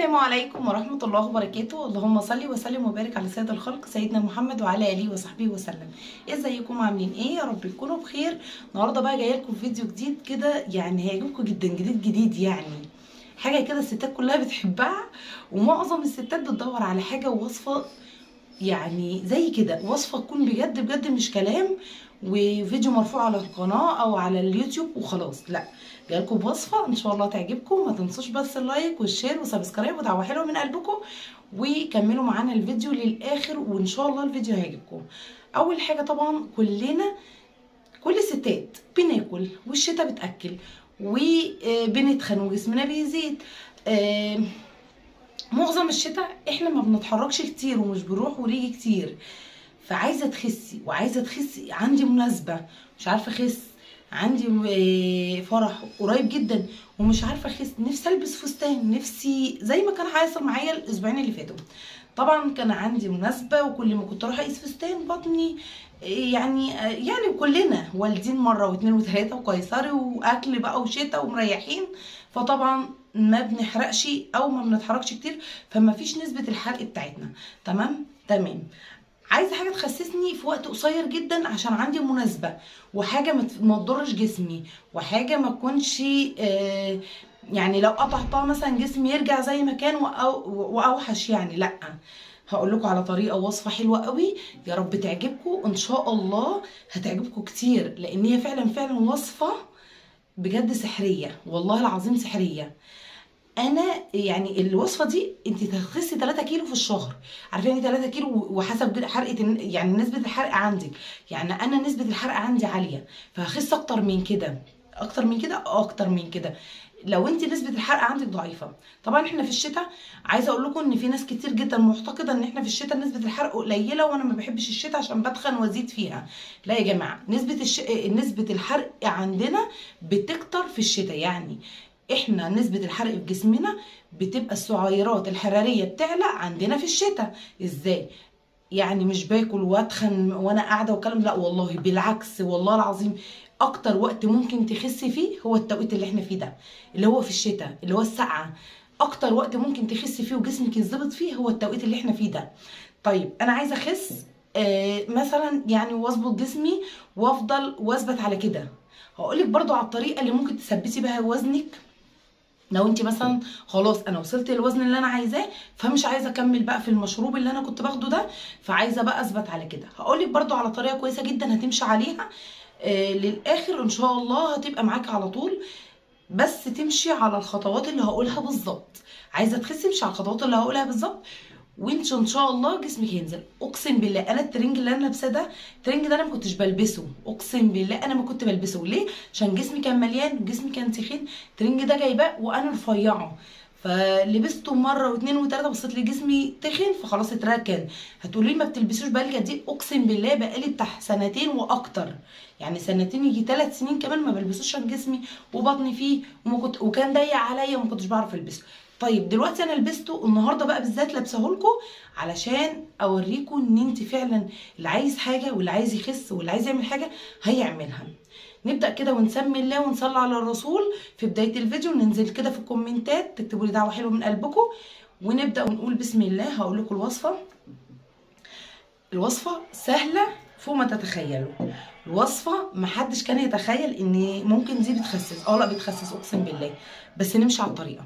السلام عليكم ورحمة الله وبركاته. اللهم صل وسلم وبارك على سيد الخلق سيدنا محمد وعلى آله وصحبه وسلم. ازيكم عاملين ايه؟ يا رب تكونوا بخير. النهارده بقى جايه لكم فيديو جديد كده، يعني هيعجبكم جدا، جديد يعني حاجه كده الستات كلها بتحبها، ومعظم الستات بتدور على حاجه ووصفه يعني زي كده، وصفه تكون بجد مش كلام وفيديو مرفوع على القناه او على اليوتيوب وخلاص. لا، جايلكم بوصفه ان شاء الله تعجبكم. ما تنسوش بس اللايك والشير وسبسكرايب ودعوه حلوه من قلبكم، وكملوا معانا الفيديو للاخر وان شاء الله الفيديو هيعجبكم. اول حاجه طبعا كل الستات بناكل والشتا بتاكل وبنتخن وجسمنا بيزيد. معظم الشتاء احنا ما بنتحركش كتير ومش بنروح ونيجي كتير، فعايزه تخسي. عندي مناسبه مش عارفه اخس، عندي فرح قريب جدا ومش عارفه اخس، نفسي البس فستان، نفسي زي ما كان حاصل معايا الاسبوعين اللي فاتوا. طبعا كان عندي مناسبه وكل ما كنت اروح اقيس فستان بطني يعني كلنا والدين مره واثنين وثلاثه وقيصري واكل بقى وشتاء ومريحين، فطبعا ما بنحرقش او ما بنتحركش كتير، فما فيش نسبه الحرق بتاعتنا. تمام. عايزه حاجه تخسسني في وقت قصير جدا عشان عندي مناسبه، وحاجه ما تضرش جسمي، وحاجه ما تكونش يعني لو قطعتها مثلا جسمي يرجع زي ما كان واوحش يعني. لا، هقول لكم على طريقه وصفه حلوه قوي، يا رب تعجبكم ان شاء الله، هتعجبكم كتير، لان هي فعلا وصفه بجد سحريه، والله العظيم سحريه. انا يعني الوصفه دي انت تخسي 3 كيلو في الشهر، عارفين يعني 3 كيلو وحسب حرقه يعني نسبه الحرق عندك. يعني انا نسبه الحرق عندي عاليه، فهخس اكتر من كده لو انت نسبه الحرق عندك ضعيفه. طبعا احنا في الشتاء، عايزه اقول لكم ان في ناس كتير جدا معتقده ان احنا في الشتاء نسبه الحرق قليله، وانا ما بحبش الشتاء عشان بدخن وازيد فيها. لا يا جماعه، نسبه الحرق عندنا بتكتر في الشتاء. يعني احنا نسبة الحرق في جسمنا بتبقى السعيرات الحرارية بتعلى عندنا في الشتاء. ازاي؟ يعني مش باكل واتخن وانا قاعدة وكلام، لا والله بالعكس، والله العظيم اكتر وقت ممكن تخسي فيه هو التوقيت اللي احنا فيه ده، اللي هو في الشتاء، اللي هو السقعة. اكتر وقت ممكن تخسي فيه وجسمك يتظبط فيه هو التوقيت اللي احنا فيه ده. طيب انا عايزة اخس مثلا يعني واظبط جسمي وافضل واثبت على كده. هقولك برضو على الطريقة اللي ممكن تثبتي بها وزنك. لو انت مثلا خلاص انا وصلت للوزن اللي انا عايزاه، فمش عايزه اكمل بقى في المشروب اللي انا كنت باخده ده، فعايزه بقى اثبت على كده. هقولك برضو على طريقه كويسه جدا هتمشي عليها للاخر ان شاء الله، هتبقى معاكي على طول، بس تمشي على الخطوات اللي هقولها بالظبط. عايزه تخسي امشي على الخطوات اللي هقولها بالظبط، وانت ان شاء الله جسمك هينزل. اقسم بالله انا الترنج اللي انا لابساه ده، الترنج ده انا ما كنتش بلبسه، اقسم بالله انا ما كنت بلبسه. ليه؟ عشان جسمي كان مليان وجسمي كان تخين. الترنج ده جايباه وانا رفيعه، فلبسته مره واثنين وثلاثه، بصيت لي جسمي تخن فخلاص اتركن. هتقولي لي ما بتلبسوش بقالي قد ايه؟ اقسم بالله بقالي بتاع سنتين واكتر، يعني سنتين يجي 3 سنين كمان ما بلبسوش، عشان جسمي وبطني فيه وكان ضيق عليا وما كنتش بعرف البسه. طيب دلوقتي انا لبسته النهارده بقى بالذات، لابسه لكم علشان اوريكم ان انت فعلا اللي عايز حاجه واللي عايز يخس واللي عايز يعمل حاجه هيعملها. نبدا كده ونسمي الله ونصلي على الرسول في بدايه الفيديو، ننزل كده في الكومنتات تكتبوا لي دعوه حلوه من قلبكم، ونبدا ونقول بسم الله. هقول لكم الوصفه سهله فوق ما تتخيلوا. الوصفه محدش كان يتخيل ان ممكن دي بتخسس. لا بتخسس اقسم بالله، بس نمشي على الطريقه.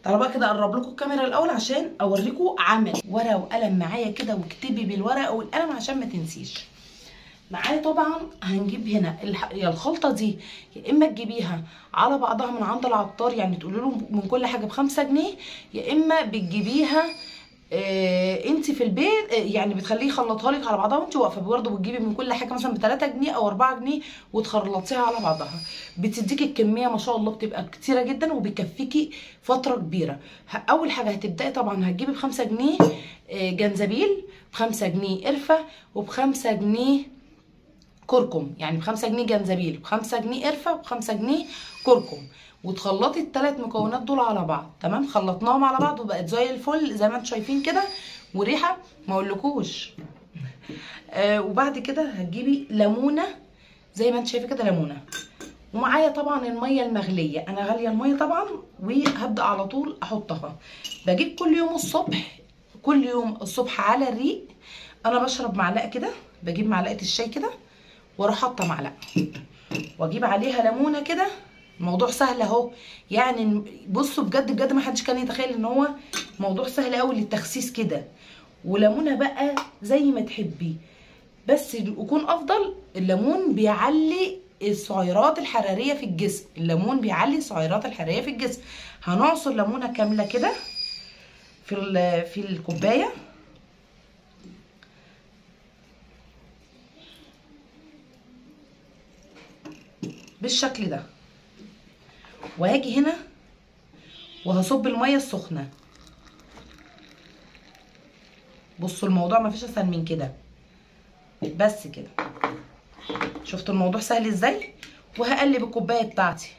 تعالوا بقى كده اقرب لكم الكاميرا الاول عشان اوريكم عمل. ورقه وقلم معايا كده، واكتبي بالورقه والقلم عشان ما تنسيش. معايا طبعا هنجيب هنا يا الخلطه دي، يا اما تجيبيها على بعضها من عند العطار، يعني تقولي له من كل حاجه ب5 جنيه، يا اما بتجيبيها انت في البيت، يعني بتخليه يخلطها لك على بعضها وانت واقفه. برضه بتجيبي من كل حاجه مثلا ب3 جنيه او 4 جنيه وتخلطيها على بعضها، بتديكي الكميه ما شاء الله بتبقى كتيره جدا وبتكفيكي فتره كبيره. اول حاجه هتبداي طبعا هتجيبي ب5 جنيه جنزبيل، ب5 جنيه قرفه، وب5 جنيه كركم. يعني ب5 جنيه جنزبيل، ب5 جنيه قرفه، وب5 جنيه كركم، وتخلطي ال3 مكونات دول على بعض. تمام، خلطناهم على بعض وبقت زي الفل زي ما انتم شايفين كده، وريحه ما اقولكوش. وبعد كده هتجيبي ليمونه زي ما انت شايفه كده، ليمونه، ومعايا طبعا الميه المغليه، انا غاليه الميه طبعا وهبدا على طول احطها. بجيب كل يوم الصبح، كل يوم الصبح على الريق انا بشرب معلقه كده، بجيب معلقه الشاي كده واروح حاطه معلقه، واجيب عليها ليمونه كده. الموضوع سهل اهو، يعني بصوا بجد بجد ما حدش كان يتخيل ان هو موضوع سهل قوي للتخسيس كده. وليمونه بقى زي ما تحبي، بس يكون افضل. الليمون بيعلي السعرات الحراريه في الجسم، الليمون بيعلي السعرات الحراريه في الجسم. هنعصر ليمونه كامله كده في الكوبايه بالشكل ده، وهاجي هنا وهصب الميه السخنه. بصوا الموضوع مفيش اسهل من كده، بس كده. شفتوا الموضوع سهل ازاي؟ وهقلب الكوبايه بتاعتي.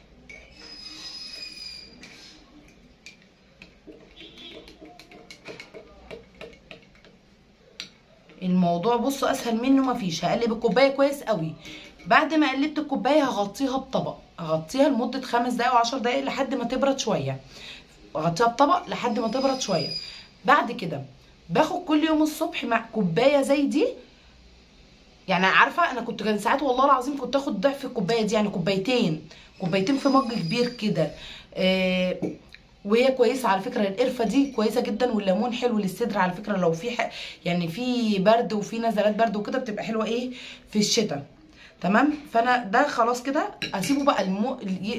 الموضوع بصوا اسهل منه مفيش. هقلب الكوبايه كويس قوي. بعد ما قلبت الكوبايه هغطيها بطبق، هغطيها لمده 5 دقايق و10 دقايق لحد ما تبرد شويه. اغطيها بطبق لحد ما تبرد شويه. بعد كده باخد كل يوم الصبح مع كوبايه زي دي، يعني عارفه انا كان ساعات والله العظيم كنت اخد ضعف الكوبايه دي، يعني كوبايتين في مج كبير كده. وهي كويسه على فكره. القرفه دي كويسه جدا، والليمون حلو للصدر على فكره. لو في يعني في برد وفي نزلات برد وكده بتبقى حلوه ايه في الشتاء. تمام. فانا ده خلاص كده اسيبه بقى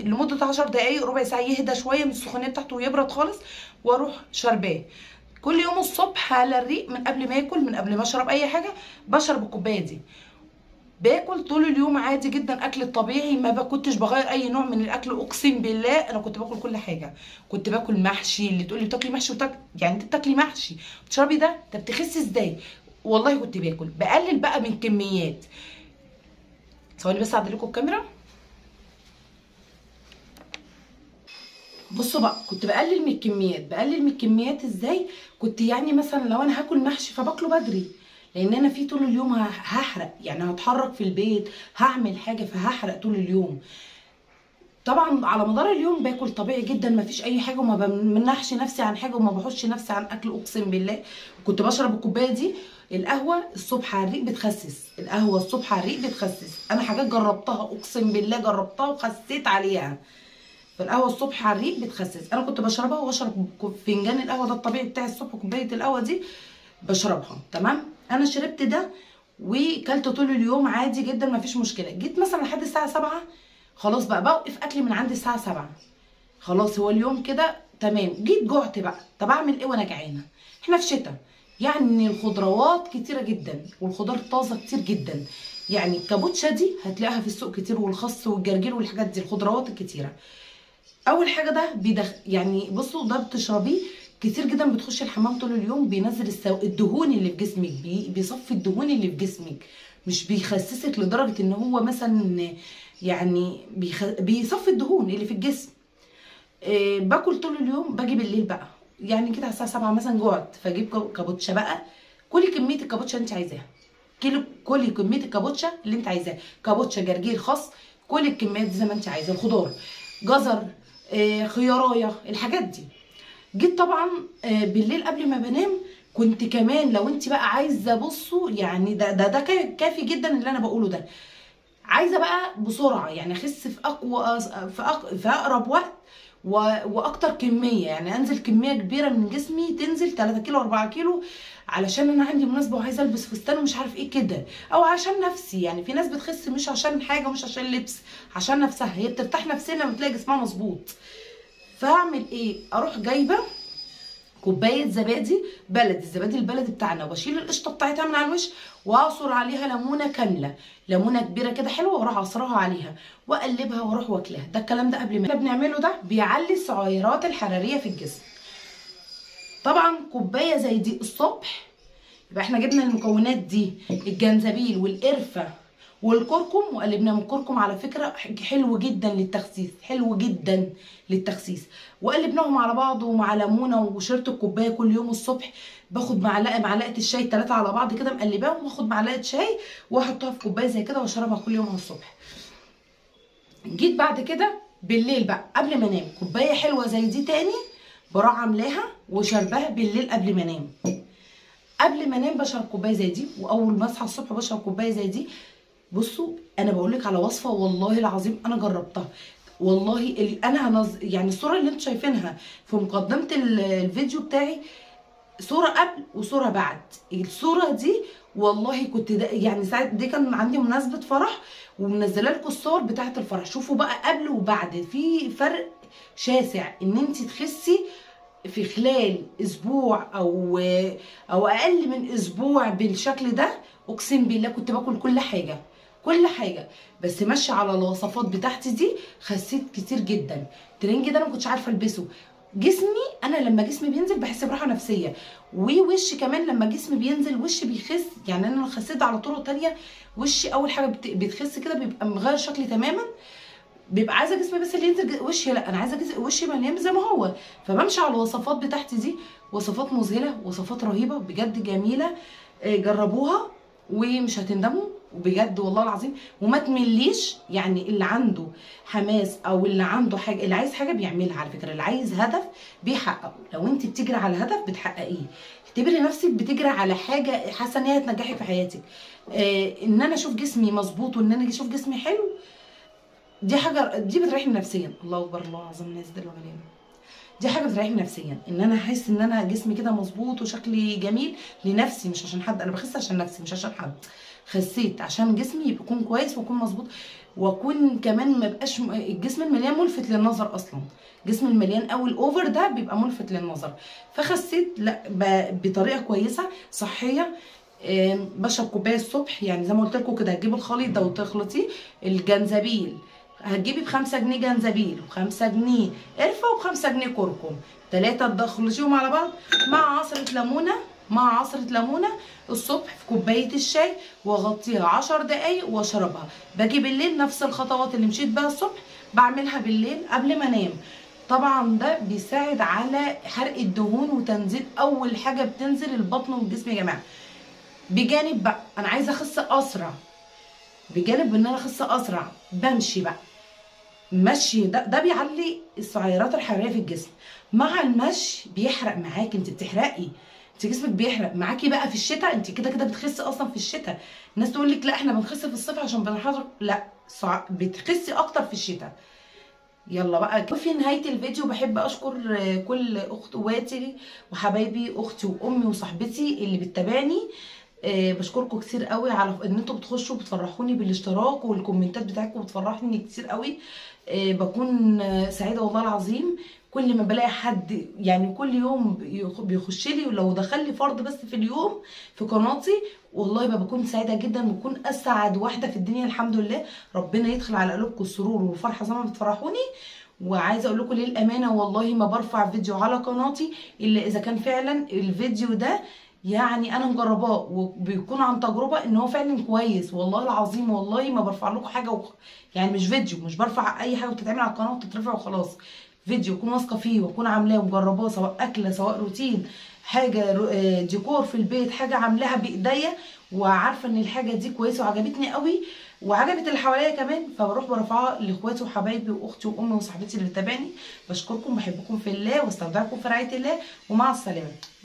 لمده 10 دقايق ربع ساعه يهدى شويه من السخونيه بتاعته ويبرد خالص، واروح شرباه كل يوم الصبح على الريق. من قبل ما اكل، من قبل ما اشرب اي حاجه، بشرب الكوبايه دي. باكل طول اليوم عادي جدا اكل الطبيعي، ما كنتش بغير اي نوع من الاكل. اقسم بالله انا كنت باكل كل حاجه. كنت باكل محشي. اللي تقولي بتاكلي محشي يعني انت بتاكلي محشي بتشربي ده؟ انت بتخسي ازاي؟ والله كنت باكل. بقلل بقى من كميات. ثواني بس اعدل لكم الكاميرا. بصوا بقى، كنت بقلل من الكميات. بقلل من الكميات ازاي؟ كنت يعني مثلا لو انا هاكل محشي فباكله بدري، لان انا في طول اليوم هحرق، يعني هتحرك في البيت، هعمل حاجه فهحرق طول اليوم. طبعا على مدار اليوم باكل طبيعي جدا، مفيش اي حاجه، وما بمنحش نفسي عن حاجه، وما بحوش نفسي عن اكل. اقسم بالله كنت بشرب الكوبايه دي. القهوه الصبح على الريق بتخسس، القهوه الصبح على الريق بتخسس. انا حاجات جربتها، اقسم بالله جربتها وخسيت عليها. فالقهوه الصبح على الريق بتخسس. انا كنت بشربها، واشرب فنجان القهوه ده الطبيعي بتاعي الصبح، كوبايه القهوه دي بشربها. تمام. انا شربت ده وكلت طول اليوم عادي جدا، مفيش مشكله. جيت مثلا لحد الساعه 7، خلاص بقى بوقف اكلي من عند الساعه 7. خلاص هو اليوم كده تمام. جيت جوعت بقى، طب اعمل ايه وانا جعانه؟ احنا في شتاء، يعني الخضروات كتيره جدا والخضار طازه كتير جدا. يعني الكابوتشا دي هتلاقيها في السوق كتير، والخس والجرجير والحاجات دي، الخضروات الكتيره. اول حاجه ده يعني بصوا ده بتشربيه كتير جدا. بتخشي الحمام طول اليوم، بينزل الدهون اللي في جسمك، بيصفي الدهون اللي في جسمك، مش بيخسسك لدرجه ان هو مثلا يعني بيصفي الدهون اللي في الجسم. باكل طول اليوم. باجي بالليل بقى يعني كده على الساعه 7 مثلا جوعت، فاجيب كابوتشا بقى. كلي كميه الكابوتشا اللي انت عايزاها، كلي كميه الكابوتشا اللي انت عايزاها، كابوتشا جرجير خس، كلي الكميات دي زي ما انت عايزه. الخضار جزر، خيارايه، الحاجات دي. جيت طبعا بالليل قبل ما بنام كنت كمان، لو انت بقى عايزه بصوا يعني ده كافي جدا اللي انا بقوله ده. عايزه بقى بسرعه يعني اخس في في اقرب وقت واكتر كميه، يعني انزل كميه كبيره من جسمي، تنزل 3 كيلو 4 كيلو، علشان انا عندي مناسبه وعايزه البس فستان ومش عارف ايه كده، او عشان نفسي. يعني في ناس بتخس مش عشان حاجه، مش عشان لبس، عشان نفسها. هي بترتاح نفسيا لما تلاقي جسمها مظبوط. فاعمل ايه؟ اروح جايبه كوبايه زبادي بلدي، الزبادي البلدي بتاعنا، وبشيل القشطه بتاعتها من على الوش، واعصر عليها ليمونه كامله، ليمونه كبيره كده حلوه، واروح اعصرها عليها واقلبها واروح واكلها. ده الكلام ده قبل ما بنعمله ده بيعلي السعرات الحراريه في الجسم. طبعا كوبايه زي دي الصبح، يبقى احنا جبنا المكونات دي، الجنزبيل والقرفه والكركم، وقلبناهم. الكركم على فكره حلو جدا للتخسيس، حلو جدا للتخسيس. وقلبناهم على بعض ومع ليمونه، وشربت الكوبايه كل يوم الصبح. باخد معلقه الشاي 3 على بعض كده مقلباهم، واخد معلقه شاي واحطها في كوبايه زي كده واشربها كل يوم الصبح. جيت بعد كده بالليل بقى قبل ما انام كوبايه حلوه زي دي تاني بروح عاملاها وشربها بالليل قبل ما انام. قبل ما انام بشرب كوبايه زي دي، واول ما اصحى الصبح بشرب كوبايه زي دي. بصوا انا بقول لك على وصفه والله العظيم انا جربتها، والله انا يعني الصوره اللي انتم شايفينها في مقدمه الفيديو بتاعي صوره قبل وصوره بعد. الصوره دي والله كنت يعني ساعات دي كان عندي مناسبه فرح ومنزله لكم الصور بتاعه الفرح. شوفوا بقى قبل وبعد، في فرق شاسع ان انت تخسي في خلال اسبوع او اقل من اسبوع بالشكل ده. اقسم بالله كنت باكل كل حاجه بس ماشيه على الوصفات بتاعتي دي، خسيت كتير جدا. الترنج ده انا ما كنتش عارفه البسه. جسمي انا لما جسمي بينزل بحس براحه نفسيه، ووشي كمان لما جسمي بينزل وشي بيخس. يعني انا خسيت على طرق تانية، وشي اول حاجه بتخس كده، بيبقى مغير شكلي تماما، بيبقى عايزه جسمي بس اللي ينزل وشي، لا انا عايزه وشي مليان زي ما هو. فبمشي على الوصفات بتاعتي دي، وصفات مذهله، وصفات رهيبه بجد جميله. جربوها ومش هتندموا بجد والله العظيم. وما تمليش، يعني اللي عنده حماس او اللي عنده حاجه، اللي عايز حاجه بيعملها على فكره، اللي عايز هدف بيحققه. لو انت بتجري على هدف بتحققيه. اعتبري نفسك بتجري على حاجه حاسه ان هي هتنجحك في حياتك. ان انا اشوف جسمي مظبوط وان انا اشوف جسمي حلو، دي حاجه دي بتريحني نفسيا. الله اكبر، الله العظيم، الناس دي الوغلين، دي حاجه بتريحني نفسيا، ان انا احس ان انا جسمي كده مظبوط وشكلي جميل لنفسي، مش عشان حد. انا بخس عشان نفسي مش عشان حد. خسيت عشان جسمي يكون كويس ويكون مظبوط، واكون كمان ما يبقاش الجسم المليان ملفت للنظر اصلا. الجسم المليان او الاوفر ده بيبقى ملفت للنظر. فخسيت لا بطريقه كويسه صحيه. بشرب كوبايه الصبح، يعني زي ما قلت لكم كده. هتجيبي الخليط ده وتخلطيه. الجنزبيل هتجيبي ب5 جنيه جنزبيل، و5 جنيه قرفه، و5 جنيه كركم، 3 تخلطيهم على بعض مع عصره ليمونه الصبح في كوبايه الشاي، واغطيها 10 دقايق واشربها. باجي بالليل نفس الخطوات اللي مشيت بيها الصبح بعملها بالليل قبل ما انام. طبعا ده بيساعد على حرق الدهون وتنزيل، اول حاجه بتنزل البطن والجسم يا جماعه. بجانب بقى انا عايزه اخس اسرع، بجانب ان انا اخس اسرع بمشي بقى. مشي ده بيعلي السعرات الحراريه في الجسم. مع المشي بيحرق معاكي، انت بتحرقي، انت جسمك بيحرق معاكي بقى في الشتاء. انت كده كده بتخسي اصلا في الشتاء. الناس تقول لك لا احنا بنخس في الصيف عشان بنحضر، لا بتخسي اكتر في الشتاء. يلا بقى في نهايه الفيديو بحب اشكر كل اخواتي وحبايبي، اختي وامي وصاحبتي اللي بتتابعني. بشكركم كتير قوي على ان انتوا بتخشوا بتفرحوني بالاشتراك، والكومنتات بتاعتكم بتفرحني كتير قوي. بكون سعيده والله العظيم كل ما بلاقي حد، يعني كل يوم بيخش لي، ولو دخل لي فرد بس في اليوم في قناتي والله بكون سعيده جدا، بكون اسعد واحده في الدنيا. الحمد لله، ربنا يدخل على قلوبكم السرور والفرحه زي ما بتفرحوني. وعايزه اقول لكم للامانه والله ما برفع فيديو على قناتي الا اذا كان فعلا الفيديو ده يعني انا مجرباه وبيكون عن تجربه ان هو فعلا كويس. والله العظيم والله ما برفع لكم حاجه يعني مش فيديو، مش برفع اي حاجه وتتعمل على القناه وتترفع وخلاص. فيديو اكون واثقه فيه واكون عاملاه ومجرباه، سواء اكله سواء روتين، حاجه ديكور في البيت، حاجه عاملاها بايديا وعارفه ان الحاجه دي كويسه وعجبتني قوي وعجبت اللي حواليا كمان، فبروح برفعها لاخواتي وحبايبي واختي وامي وصاحبتي اللي بتابعني. بشكركم، بحبكم في الله واستودعكم في رعايه الله، ومع السلامه.